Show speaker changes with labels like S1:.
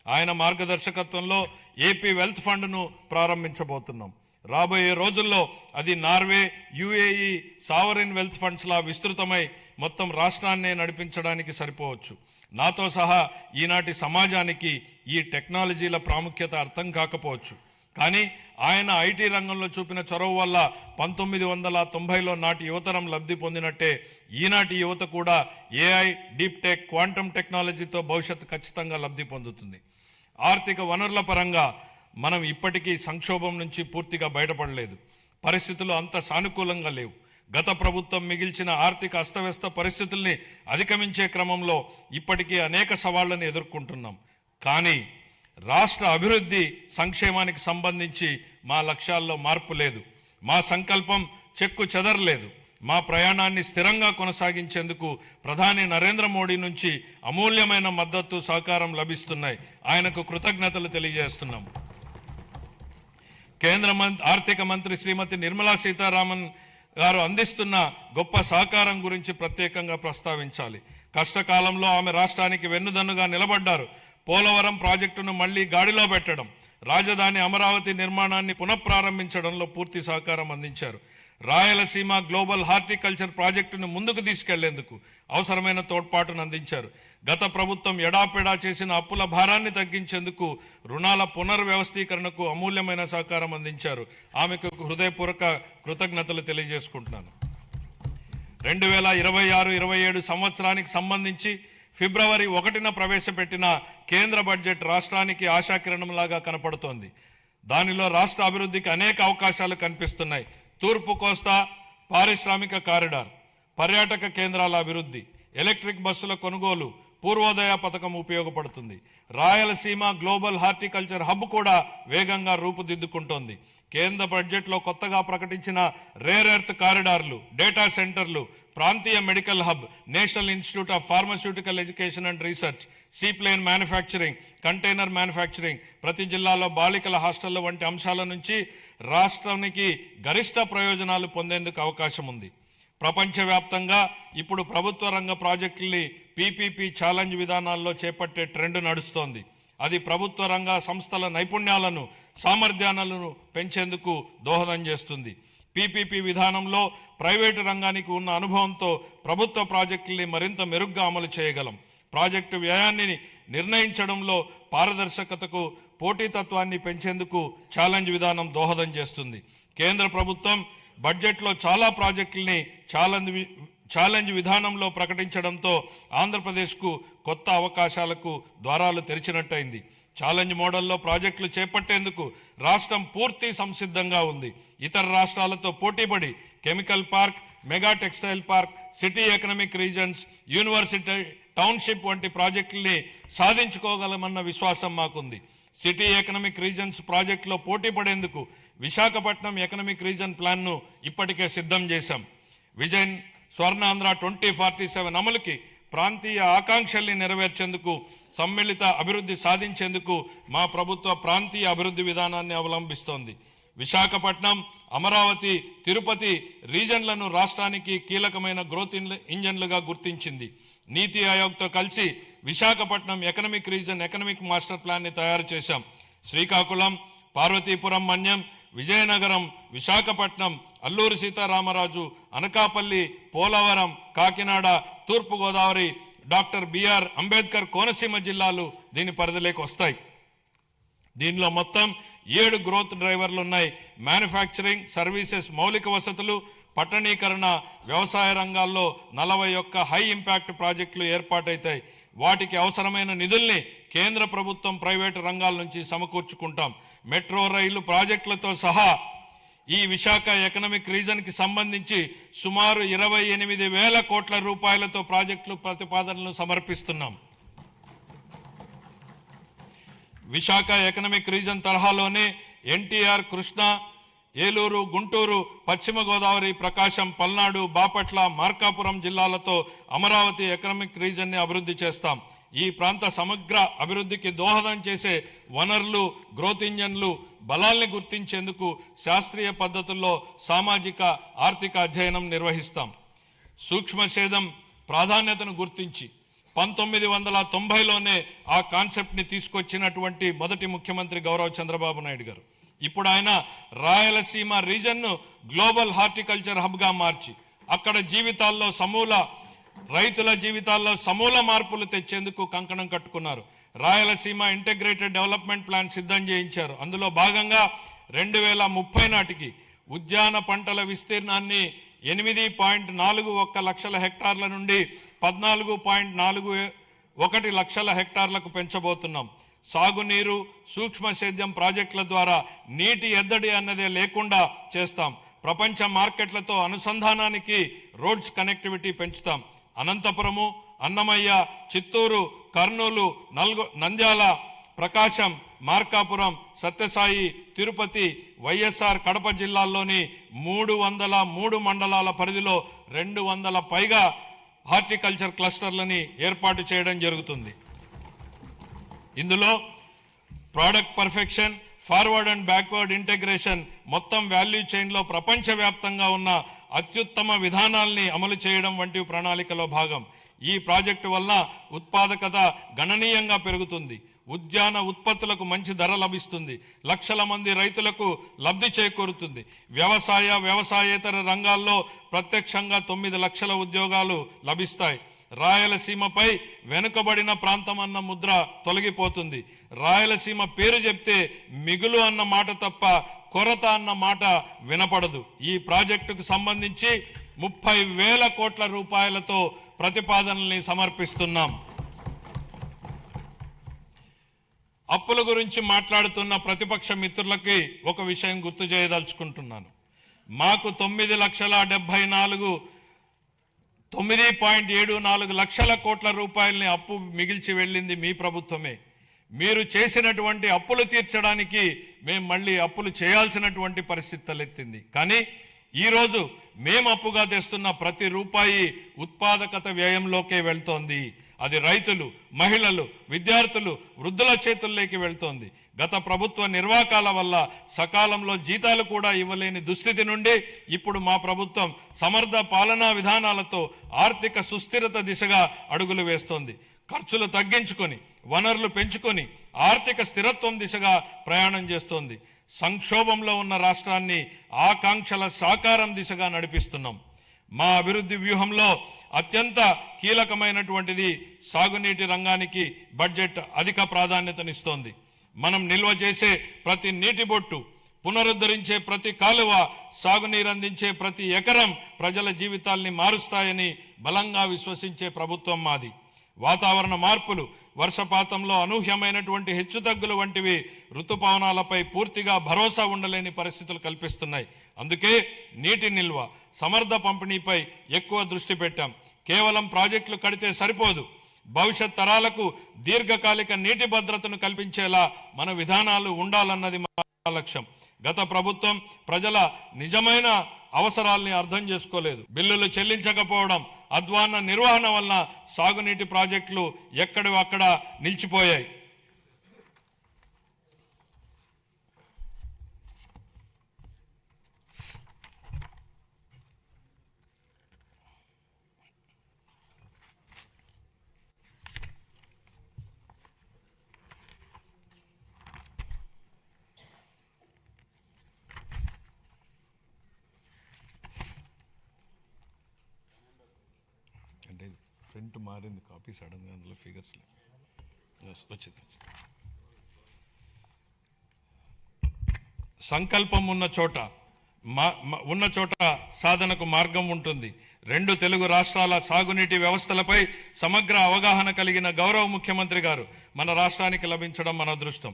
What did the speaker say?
S1: ఆయన మార్గదర్శకత్వంలో AP wealth ఫండ్ను ప్రారంభించబోతున్నాం. రాబోయే రోజుల్లో అది నార్వే, యుఏఈ సావరిన్ వెల్త్ ఫండ్స్లా విస్తృతమై మొత్తం రాష్ట్రాన్నే నడిపించడానికి సరిపోవచ్చు. నాతో సహా ఈనాటి సమాజానికి ఈ టెక్నాలజీల ప్రాముఖ్యత అర్థం కాకపోవచ్చు. కానీ ఆయన ఐటీ రంగంలో చూపిన చొరవ వల్ల 1990లో నాటి యువతరం లబ్ధి పొందినట్టే ఈనాటి యువత కూడా ఏఐ, డీప్ టెక్, క్వాంటమ్ టెక్నాలజీతో భవిష్యత్తు ఖచ్చితంగా లబ్ధి పొందుతుంది. ఆర్థిక వనరుల పరంగా మనం ఇప్పటికీ సంక్షోభం నుంచి పూర్తిగా బయటపడలేదు. పరిస్థితులు అంత సానుకూలంగా లేవు. గత ప్రభుత్వం మిగిల్చిన ఆర్థిక అస్తవ్యస్త పరిస్థితుల్ని అధిగమించే క్రమంలో ఇప్పటికీ అనేక సవాళ్లను ఎదుర్కొంటున్నాం. కానీ రాష్ట్ర అభివృద్ధి, సంక్షేమానికి సంబంధించి మా లక్ష్యాల్లో మార్పు లేదు. మా సంకల్పం చెక్కు చెదరలేదు. మా ప్రయాణాన్ని స్థిరంగా కొనసాగించేందుకు ప్రధాని నరేంద్ర మోడీ నుంచి అమూల్యమైన మద్దతు, సహకారం లభిస్తున్నాయి. ఆయనకు కృతజ్ఞతలు తెలియజేస్తున్నాం. కేంద్ర ఆర్థిక మంత్రి శ్రీమతి నిర్మలా సీతారామన్ గారు అందిస్తున్న గొప్ప సహకారం గురించి ప్రత్యేకంగా ప్రస్తావించాలి. కష్టకాలంలో ఆమె రాష్ట్రానికి వెన్నుదన్నుగా నిలబడ్డారు. పోలవరం ప్రాజెక్టును మళ్లీ గాడిలో పెట్టడం, రాజధాని అమరావతి నిర్మాణాన్ని పునఃప్రారంభించడంలో పూర్తి సహకారం అందించారు. రాయలసీమ గ్లోబల్ హార్టికల్చర్ ప్రాజెక్టును ముందుకు తీసుకెళ్లేందుకు అవసరమైన తోడ్పాటును అందించారు. గత ప్రభుత్వం ఎడాపెడా చేసిన అప్పుల భారాన్ని తగ్గించేందుకు రుణాల పునర్వ్యవస్థీకరణకు అమూల్యమైన సహకారం అందించారు. ఆమెకు హృదయపూర్వక కృతజ్ఞతలు తెలియజేసుకుంటున్నాను. 2026-27 సంవత్సరానికి సంబంధించి ఫిబ్రవరి 1న ప్రవేశపెట్టిన కేంద్ర బడ్జెట్ రాష్ట్రానికి ఆశాకిరణంలాగా కనపడుతోంది. దానిలో రాష్ట్ర అభివృద్ధికి అనేక అవకాశాలు కనిపిస్తున్నాయి. తూర్పు కోస్తా పారిశ్రామిక కారిడార్, పర్యాటక కేంద్రాల అభివృద్ధి, ఎలక్ట్రిక్ బస్సుల కొనుగోలు, పూర్వోదయ పథకం ఉపయోగపడుతుంది. రాయలసీమ గ్లోబల్ హార్టికల్చర్ హబ్ కూడా వేగంగా రూపుదిద్దుకుంటోంది. కేంద్ర బడ్జెట్లో కొత్తగా ప్రకటించిన రేర్ ఎర్త్ కారిడార్లు, డేటా సెంటర్లు, ప్రాంతీయ medical hub, national institute of pharmaceutical education and research, seaplane manufacturing, container manufacturing, ప్రతి జిల్లాలో బాలికల హాస్టళ్ల వంటి అంశాల నుంచి రాష్ట్రానికి గరిష్ట ప్రయోజనాలు పొందేందుకు అవకాశం ఉంది. ప్రపంచవ్యాప్తంగా ఇప్పుడు ప్రభుత్వ రంగ ప్రాజెక్టుల్ని పీపీపీ ఛాలెంజ్ విధానాల్లో చేపట్టే ట్రెండ్ నడుస్తోంది. అది ప్రభుత్వ రంగ సంస్థల నైపుణ్యాలను, సామర్థ్యాలను పెంచేందుకు దోహదం చేస్తుంది. పీపీపీ విధానంలో ప్రైవేటు రంగానికి ఉన్న అనుభవంతో ప్రభుత్వ ప్రాజెక్టుల్ని మరింత మెరుగ్గా అమలు చేయగలం. ప్రాజెక్టు వ్యయాన్ని నిర్ణయించడంలో పారదర్శకతకు, పోటీతత్వాన్ని పెంచేందుకు ఛాలెంజ్ విధానం దోహదం చేస్తుంది. కేంద్ర ప్రభుత్వం బడ్జెట్లో చాలా ప్రాజెక్టుల్ని ఛాలెంజ్ విధానంలో ప్రకటించడంతో ఆంధ్రప్రదేశ్కు కొత్త అవకాశాలకు ద్వారాలు తెరిచినట్టయింది. ఛాలెంజ్ మోడల్లో ప్రాజెక్టులు చేపట్టేందుకు రాష్ట్రం పూర్తి సంసిద్ధంగా ఉంది. ఇతర రాష్ట్రాలతో పోటీపడి chemical park, mega textile park, city economic reasons, university township వంటి ప్రాజెక్టుల్ని సాధించుకోగలమన్న విశ్వాసం మాకుంది. సిటీ ఎకనామిక్ రీజన్స్ ప్రాజెక్టులో పోటీ పడేందుకు విశాఖపట్నం ఎకనామిక్ రీజన్ ప్లాన్ను ఇప్పటికే సిద్ధం చేశాం. విజన్ స్వర్ణాంధ్ర 2047 అమలుకి, ప్రాంతీయ ఆకాంక్షల్ని నెరవేర్చేందుకు, సమ్మిళిత అభివృద్ధి సాధించేందుకు మా ప్రభుత్వ ప్రాంతీయ అభివృద్ధి విధానాన్ని అవలంబిస్తోంది. విశాఖపట్నం, అమరావతి, తిరుపతి రీజన్లను రాష్ట్రానికి కీలకమైన గ్రోత్ ఇంజన్లుగా గుర్తించింది. నీతి ఆయోగ్తో కలిసి Visakhapatnam economic region economic master ప్లాన్ని తయారు చేశాం. శ్రీకాకుళం, పార్వతీపురం మన్యం, విజయనగరం, విశాఖపట్నం, అల్లూరి సీతారామరాజు, అనకాపల్లి, పోలవరం, కాకినాడ, తూర్పుగోదావరి, డాక్టర్ బిఆర్ అంబేద్కర్ కోనసీమ జిల్లాలు దీని పరిధిలోకి వస్తాయి. దీనిలో మొత్తం 7 గ్రోత్ డ్రైవర్లు ఉన్నాయి. మ్యానుఫ్యాక్చరింగ్, సర్వీసెస్, మౌలిక వసతులు, పట్టణీకరణ, వ్యవసాయ రంగాల్లో 41 హై ఇంపాక్ట్ ప్రాజెక్టులు ఏర్పాటైతాయి. వాటికి అవసరమైన నిధుల్ని కేంద్ర ప్రభుత్వం, ప్రైవేటు రంగాల నుంచి సమకూర్చుకుంటాం. మెట్రో రైలు ప్రాజెక్టులతో సహా ఈ విశాఖ ఎకనామిక్ రీజన్కి సంబంధించి సుమారు 28,000 కోట్ల రూపాయలతో ప్రాజెక్టులు ప్రతిపాదనలు సమర్పిస్తున్నాం. విశాఖ ఎకనామిక్ రీజన్ తరహాలోనే ఎన్టీఆర్, కృష్ణా, ఏలూరు, గుంటూరు, పశ్చిమ గోదావరి, ప్రకాశం, పల్నాడు, బాపట్ల, మార్కాపురం జిల్లాలతో అమరావతి ఎకనామిక్ రీజన్ని అభివృద్ధి చేస్తాం. ఈ ప్రాంత సమగ్ర అభివృద్ధికి దోహదం చేసే వనరులు, గ్రోత్ ఇంజన్లు, బలాల్ని గుర్తించేందుకు శాస్త్రీయ పద్ధతుల్లో సామాజిక, ఆర్థిక అధ్యయనం నిర్వహిస్తాం. సూక్ష్మ సేదం ప్రాధాన్యతను గుర్తించి 1990లోనే ఆ కాన్సెప్ట్ని తీసుకొచ్చినటువంటి మొదటి ముఖ్యమంత్రి గౌరవ చంద్రబాబు నాయుడు గారు. ఇప్పుడు ఆయన రాయలసీమ రీజన్ను గ్లోబల్ హార్టికల్చర్ హబ్గా మార్చి అక్కడ రైతుల జీవితాల్లో సమూల మార్పులు తెచ్చేందుకు కంకణం కట్టుకున్నారు. రాయలసీమ ఇంటిగ్రేటెడ్ డెవలప్మెంట్ ప్లాన్ సిద్ధం చేయించారు. అందులో భాగంగా 2030 నాటికి ఉద్యాన పంటల విస్తీర్ణాన్ని 8.41 లక్షల హెక్టార్ల నుండి 14.41 లక్షల హెక్టార్లకు పెంచబోతున్నాం. సాగునీరు, సూక్ష్మ సేద్యం ప్రాజెక్టుల ద్వారా నీటి ఎద్దడి అన్నదే లేకుండా చేస్తాం. ప్రపంచ మార్కెట్లతో అనుసంధానానికి రోడ్స్ కనెక్టివిటీ పెంచుతాం. అనంతపురము, అన్నమయ్య, చిత్తూరు, కర్నూలు, నంద్యాల, ప్రకాశం, మార్కాపురం, సత్యసాయి, తిరుపతి, వైఎస్ఆర్ కడప జిల్లాల్లోని 303 మండలాల పరిధిలో 200 పైగా హార్టికల్చర్ క్లస్టర్లని ఏర్పాటు చేయడం జరుగుతుంది. ఇందులో product perfection, forward and backward integration, మొత్తం వాల్యూ చైన్లో ప్రపంచవ్యాప్తంగా ఉన్న అత్యుత్తమ విధానాల్ని అమలు చేయడం వంటి ప్రణాళికలో భాగం. ఈ ప్రాజెక్టు వల్ల ఉత్పాదకత గణనీయంగా పెరుగుతుంది. ఉద్యాన ఉత్పత్తులకు మంచి ధర లభిస్తుంది. లక్షల మంది రైతులకు లబ్ధి చేకూరుతుంది. వ్యవసాయేతర రంగాల్లో ప్రత్యక్షంగా 9 లక్షల ఉద్యోగాలు లభిస్తాయి. రాయలసీమపై వెనుకబడిన ప్రాంతం అన్న ముద్ర తొలగిపోతుంది. రాయలసీమ పేరు చెప్తే మిగులు అన్న మాట తప్ప కొరత అన్న మాట వినపడదు. ఈ ప్రాజెక్టుకు సంబంధించి 30,000 కోట్ల రూపాయలతో ప్రతిపాదనల్ని సమర్పిస్తున్నాం. అప్పుల గురించి మాట్లాడుతున్న ప్రతిపక్ష మిత్రులకి ఒక విషయం గుర్తు చేయదలుచుకుంటున్నాను. మాకు 9.74 లక్షల కోట్ల రూపాయలని అప్పు మిగిల్చి వెళ్ళింది మీ ప్రభుత్వమే. మీరు చేసినటువంటి అప్పులు తీర్చడానికి మేము మళ్ళీ అప్పులు చేయాల్సినటువంటి పరిస్థితి తలెత్తింది. కానీ ఈరోజు మేము అప్పుగా తెస్తున్న ప్రతి రూపాయి ఉత్పాదకత వ్యయంలోకే వెళ్తోంది. అది రైతులు, మహిళలు, విద్యార్థులు, వృద్ధుల చేతుల్లోకి వెళ్తోంది. గత ప్రభుత్వ నిర్వాకాల వల్ల సకాలంలో జీతాలు కూడా ఇవ్వలేని దుస్థితి నుండి ఇప్పుడు మా ప్రభుత్వం సమర్థ పాలనా విధానాలతో ఆర్థిక సుస్థిరత దిశగా అడుగులు వేస్తోంది. ఖర్చులు తగ్గించుకొని, వనరులు పెంచుకొని ఆర్థిక స్థిరత్వం దిశగా ప్రయాణం చేస్తోంది. సంక్షోభంలో ఉన్న రాష్ట్రాన్ని ఆకాంక్షల సాకారం దిశగా నడిపిస్తున్నాం. మా అభివృద్ధి వ్యూహంలో అత్యంత కీలకమైనటువంటిది సాగునీటి రంగానికి బడ్జెట్ అధిక ప్రాధాన్యతనిస్తోంది. మనం నిల్వ చేసే ప్రతి నీటి బొట్టు, పునరుద్ధరించే ప్రతి కాలువ, సాగునీరు అందించే ప్రతి ఎకరం ప్రజల జీవితాల్ని మారుస్తాయని బలంగా విశ్వసించే ప్రభుత్వం మాది. వాతావరణ మార్పులు, వర్షపాతంలో అనూహ్యమైనటువంటి హెచ్చుతగ్గులు వంటివి ఋతుపవనాలపై పూర్తిగా భరోసా ఉండలేని పరిస్థితులు కల్పిస్తున్నాయి. అందుకే నీటి నిల్వ, సమర్థ పంపిణీపై ఎక్కువ దృష్టి పెట్టాం. కేవలం ప్రాజెక్టులు కడితే సరిపోదు. భవిష్యత్ తరాలకు దీర్ఘకాలిక నీటి భద్రతను కల్పించేలా మన విధానాలు ఉండాలన్నది మా లక్ష్యం. గత ప్రభుత్వం ప్రజల నిజమైన అవసరాల్ని అర్థం చేసుకోలేదు. బిల్లులు చెల్లించకపోవడం, అధ్వాన్న నిర్వహణ వల్ల సాగునీటి ప్రాజెక్టులు ఎక్కడివక్కడ నిలిచిపోయాయి. ప్రింట్ మారింది, కాపీ సడన్గా అందులో ఫిగర్స్ వచ్చింది. సంకల్పం ఉన్న చోట సాధనకు మార్గం ఉంటుంది. 2 తెలుగు రాష్ట్రాల సాగునీటి వ్యవస్థలపై సమగ్ర అవగాహన కలిగిన గౌరవ ముఖ్యమంత్రి గారు మన రాష్ట్రానికి లభించడం మన అదృష్టం.